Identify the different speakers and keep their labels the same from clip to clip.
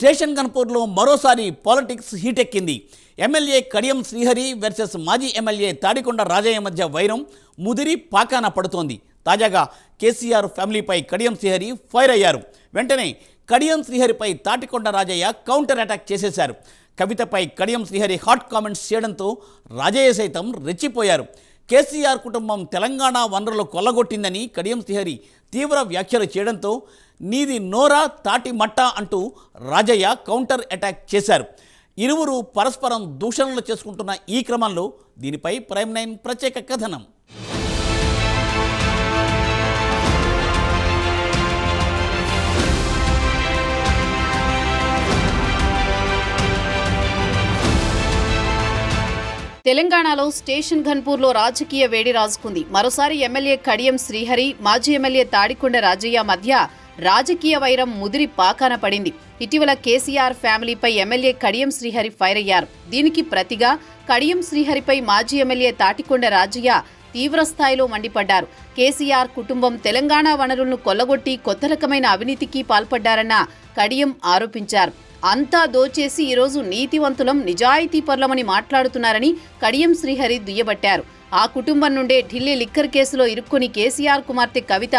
Speaker 1: Station గన్పూర్లో మరోసారి politics హీటెక్కింది. ఎమ్మెల్యే కడియం శ్రీహరి వర్సెస్ మాజీ ఎమ్మెల్యే తాడికొండ రాజయ్య మధ్య వైరం ముదిరి పాకాన పడుతోంది. తాజాగా కేసీఆర్ ఫ్యామిలీపై కడియం శ్రీహరి ఫైర్ అయ్యారు. వెంటనే కడియం శ్రీహరిపై తాటికొండ రాజయ్య కౌంటర్ అటాక్ చేసేశారు. కవితపై కడియం శ్రీహరి హాట్ కామెంట్స్ చేయడంతో రాజయ్య సైతం రెచ్చిపోయారు. కేసీఆర్ కుటుంబం తెలంగాణ వనరులు కొల్లగొట్టిందని కడియం శ్రీహరి తీవ్ర వ్యాఖ్యలు చేయడంతో నీది నోరా తాటి మట్ట అంటూ రాజయ్య కౌంటర్ అటాక్ చేశారు. ఇరువురు పరస్పరం దూషణలు చేసుకుంటున్న ఈ క్రమంలో దీనిపై ప్రైమ్ 9 ప్రత్యేక కథనం.
Speaker 2: తెలంగాణలో స్టేషన్ ఘన్పూర్లో రాజకీయ వేడి రాజుకుంది. మరోసారి ఎమ్మెల్యే కడియం శ్రీహరి, మాజీ ఎమ్మెల్యే తాడికొండ రాజయ్య మధ్య రాజకీయ వైరం ముదిరి పాకాన పడింది. ఇటీవల కేసీఆర్ ఫ్యామిలీపై ఎమ్మెల్యే కడియం శ్రీహరి ఫైర్ అయ్యారు. దీనికి ప్రతిగా కడియం శ్రీహరిపై మాజీ ఎమ్మెల్యే తాటికొండ రాజయ్య తీవ్రస్థాయిలో మండిపడ్డారు. కేసీఆర్ కుటుంబం తెలంగాణ వనరులను కొల్లగొట్టి కొత్త రకమైన అవినీతికి పాల్పడ్డారన్న కడియం ఆరోపించారు. అంతా దోచేసి ఈరోజు నీతివంతులం, నిజాయితీపరులమని మాట్లాడుతున్నారని కడియం శ్రీహరి దుయ్యబట్టారు. ఆ కుటుంబం నుండే ఢిల్లీ లిక్కర్ కేసులో ఇరుక్కుని కేసీఆర్ కుమార్తె కవిత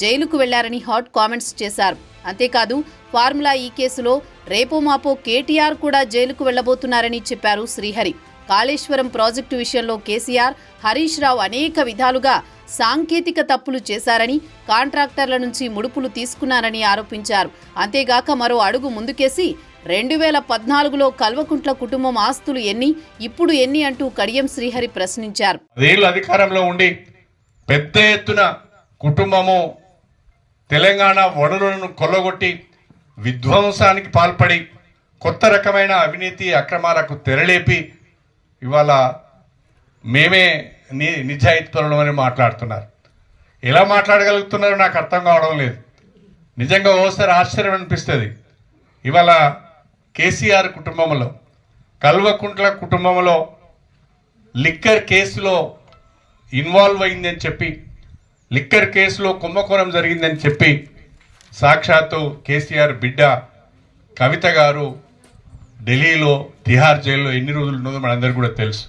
Speaker 2: జైలుకు వెళ్లారని హాట్ కామెంట్స్ చేశారు. అంతేకాదు ఫార్ములా ఈ కేసులో రేపో మాపో కేటీఆర్ కూడా జైలుకు వెళ్లబోతున్నారని చెప్పారు శ్రీహరి. కాళేశ్వరం ప్రాజెక్టు విషయంలో కేసీఆర్, హరీష్ రావు అనేక విధాలుగా సాంకేతిక తప్పులు చేశారని, కాంట్రాక్టర్ల నుంచి ముడుపులు తీసుకున్నారని ఆరోపించారు. అంతేగాక మరో అడుగు ముందుకేసి 2014లో కల్వకుంట్ల కుటుంబం ఆస్తులు ఎన్ని, ఇప్పుడు ఎన్ని అంటూ కడియం శ్రీహరి ప్రశ్నించారు.
Speaker 3: అధికారంలో ఉండి పెద్ద ఎత్తున కుటుంబము తెలంగాణ వనరులను కొల్లగొట్టి విధ్వంసానికి పాల్పడి కొత్త రకమైన అవినీతి అక్రమాలకు తెరలేపి ఇవాళ మేమే నిజాయితీపరులం అని మాట్లాడుతున్నారు. ఎలా మాట్లాడగలుగుతున్నారో నాకు అర్థం కావడం లేదు. నిజంగా ఓసారి ఆశ్చర్యం అనిపిస్తుంది. ఇవాళ కేసీఆర్ కుటుంబంలో, కల్వకుంట్ల కుటుంబంలో లిక్కర్ కేసులో ఇన్వాల్వ్ అయిందని చెప్పి, లిక్కర్ కేసులో కుంభకోణం జరిగిందని చెప్పి సాక్షాత్తు కేసీఆర్ బిడ్డ కవిత గారు ఢిల్లీలో తిహార్ జైల్లో ఎన్ని రోజులు ఉన్నదో మనందరికీ కూడా తెలుసు.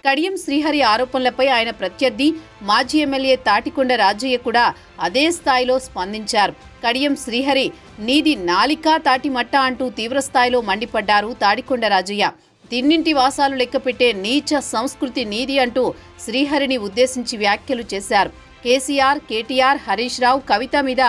Speaker 2: కడియం శ్రీహరి ఆరోపణలపై ఆయన ప్రత్యర్థి మాజీ ఎమ్మెల్యే తాటికొండ రాజయ్య కూడా అదే స్థాయిలో స్పందించారు. కడియం శ్రీహరి నీది నాలికా తాటిమట్ట అంటూ తీవ్రస్థాయిలో మండిపడ్డారు తాడికొండ రాజయ్య. తిన్నింటి వాసాలు లెక్కపెట్టే నీచ సంస్కృతి నీది అంటూ శ్రీహరిని ఉద్దేశించి వ్యాఖ్యలు చేశారు. కేసీఆర్, కేటీఆర్, హరీష్ రావు, కవిత మీద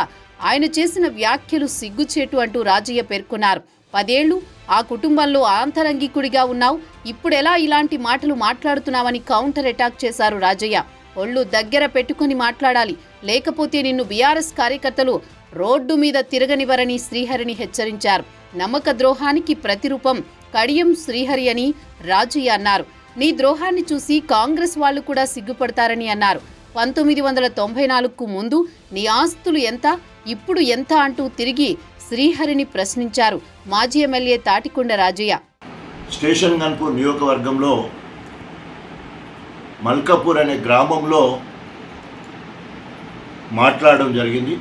Speaker 2: ఆయన చేసిన వ్యాఖ్యలు సిగ్గుచేటు అంటూ రాజయ్య పేర్కొన్నారు. 10 ఏళ్లు ఆ కుటుంబంలో ఆంతరంగికుడిగా ఉన్నావు, ఇప్పుడెలా ఇలాంటి మాటలు మాట్లాడుతున్నావని కౌంటర్ అటాక్ చేశారు రాజయ్య. ఒళ్ళు దగ్గర పెట్టుకుని మాట్లాడాలి, లేకపోతే నిన్ను బీఆర్ఎస్ కార్యకర్తలు రోడ్డు మీద తిరగనివ్వరని శ్రీహరిని హెచ్చరించారు. నమ్మక ద్రోహానికి ప్రతిరూపం కడియం శ్రీహరి అని రాజయ్య అన్నారు. నీ ద్రోహాన్ని చూసి కాంగ్రెస్ వాళ్లు కూడా సిగ్గుపడతారని అన్నారు. 1994కు ముందు నీ ఆస్తులు ఎంత, ఇప్పుడు ఎంత అంటూ తిరిగి శ్రీహరిని ప్రశ్నించారు మాజీ ఎమ్మెల్యే తాటికొండ రాజయ్య.
Speaker 4: స్టేషన్ గన్పూర్ నియోజకవర్గంలో మల్కాపూర్ అనే గ్రామంలో మాట్లాడడం జరిగింది.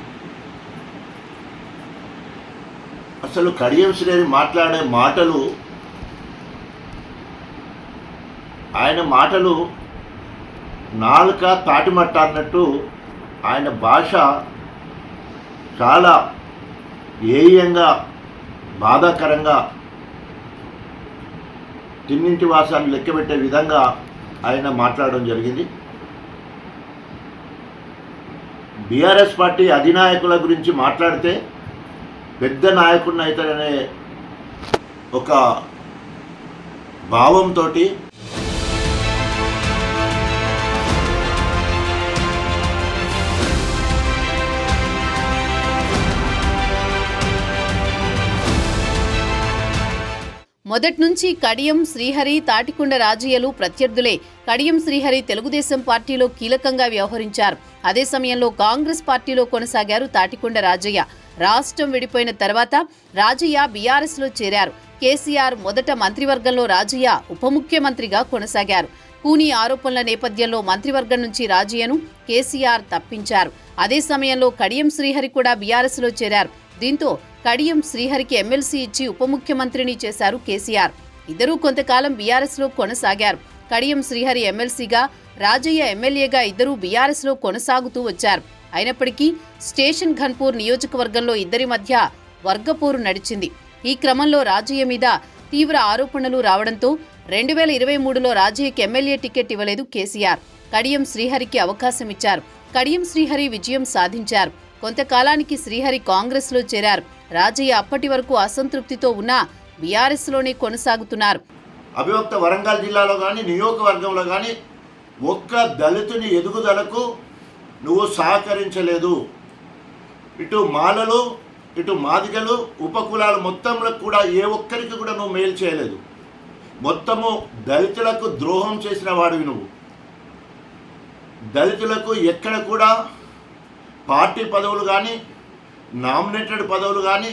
Speaker 4: అసలు కడియం శ్రీహరి మాట్లాడే మాటలు, ఆయన మాటలు నాలుక తాటిమట్ట అన్నట్టు ఆయన భాష చాలా ఏయంగా, బాధాకరంగా, తిన్నింటి వాసాలు లెక్కబెట్టే విధంగా ఆయన మాట్లాడడం జరిగింది. బీఆర్ఎస్ పార్టీ అధినాయకుల గురించి మాట్లాడితే పెద్ద నాయకుడిని అవుతాడనే ఒక భావంతో
Speaker 2: మొదట్నుంచి కడియం శ్రీహరి, తాటికొండ రాజయ్యలు ప్రత్యర్థులే. కడియం శ్రీహరి తెలుగుదేశం పార్టీలో కీలకంగా వ్యవహరించారు. అదే సమయంలో కాంగ్రెస్ పార్టీలో కొనసాగారు తాటికొండ రాజయ్య. రాష్ట్రం విడిపోయిన తర్వాత రాజయ్య బీఆర్ఎస్లో చేరారు. కేసీఆర్ మొదట మంత్రివర్గంలో రాజయ్య ఉప ముఖ్యమంత్రిగా కొనసాగారు. కూనీ ఆరోపణల నేపథ్యంలో మంత్రివర్గం నుంచి రాజయ్యను కేసీఆర్ తప్పించారు. అదే సమయంలో కడియం శ్రీహరి కూడా బీఆర్ఎస్లో చేరారు. దీంతో కడియం శ్రీహరికి ఎమ్మెల్సీ ఇచ్చి ఉప ముఖ్యమంత్రిని చేశారు కేసీఆర్. ఇద్దరూ కొంతకాలం బీఆర్ఎస్లో కొనసాగారు. కడియం శ్రీహరి ఎమ్మెల్సీగా, రాజయ్య ఎమ్మెల్యేగా ఇద్దరూ బీఆర్ఎస్లో కొనసాగుతూ వచ్చారు. అయినప్పటికీ స్టేషన్ ఘన్పూర్ నియోజకవర్గంలో ఇద్దరి మధ్య వర్గపోరు నడిచింది. ఈ క్రమంలో రాజయ్య మీద తీవ్ర ఆరోపణలు రావడంతో 2023లో రాజయ్యకి ఎమ్మెల్యే టికెట్ ఇవ్వలేదు కేసీఆర్. కడియం శ్రీహరికి అవకాశం ఇచ్చారు. కడియం శ్రీహరి విజయం సాధించారు. కొంతకాలానికి శ్రీహరి కాంగ్రెస్లో చేరారు. రాజయ్య అప్పటి వరకు అసంతృప్తితో ఉన్న బీఆర్ఎస్లోనే కొనసాగుతున్నారు.
Speaker 4: అవిభక్త వరంగల్ జిల్లాలో కానీ నియోజకవర్గంలో కానీ ఒక్క దళితుని ఎదుగుదలకు నువ్వు సహకరించలేదు. ఇటు మాలలు, ఇటు మాదిగలు, ఉపకులాలు మొత్తంలో కూడా ఏ ఒక్కరికి కూడా నువ్వు మేలు చేయలేదు. మొత్తము దళితులకు ద్రోహం చేసిన వాడివి నువ్వు. దళితులకు ఎక్కడ కూడా పార్టీ పదవులు కానీ, నామినేటెడ్ పదవులు కానీ,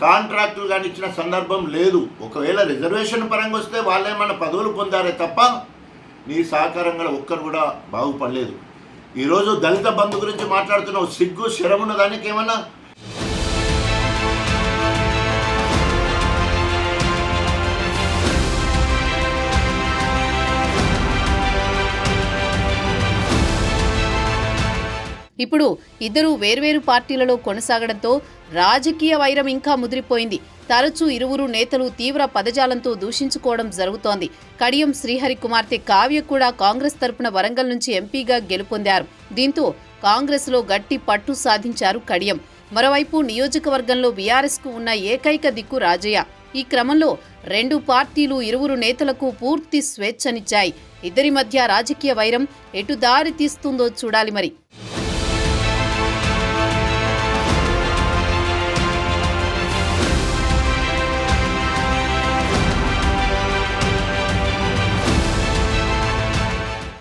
Speaker 4: కాంట్రాక్టులు కానీ ఇచ్చిన సందర్భం లేదు. ఒకవేళ రిజర్వేషన్ పరంగా వస్తే వాళ్ళేమన్నా పదవులు పొందారే తప్ప నీ సహకారంగా ఒక్కరు కూడా బాగుపడలేదు. ఈరోజు దళిత బంధు గురించి మాట్లాడుతున్నావు. సిగ్గు శరమున్న దానికి ఏమన్నా?
Speaker 2: ఇప్పుడు ఇద్దరూ వేర్వేరు పార్టీలలో కొనసాగడంతో రాజకీయ వైరం ఇంకా ముదిరిపోయింది. తరచూ ఇరువురు నేతలు తీవ్ర పదజాలంతో దూషించుకోవడం జరుగుతోంది. కడియం శ్రీహరి కుమార్తె కావ్య కూడా కాంగ్రెస్ తరపున వరంగల్ నుంచి ఎంపీగా గెలుపొందారు. దీంతో కాంగ్రెస్లో గట్టి పట్టు సాధించారు కడియం. మరోవైపు నియోజకవర్గంలో బీఆర్ఎస్కు ఉన్న ఏకైక దిక్కు రాజయ్య. ఈ క్రమంలో రెండు పార్టీలు ఇరువురు నేతలకు పూర్తి స్వేచ్ఛనిచ్చాయి. ఇద్దరి మధ్య రాజకీయ వైరం ఎటు దారి తీస్తుందో చూడాలి మరి.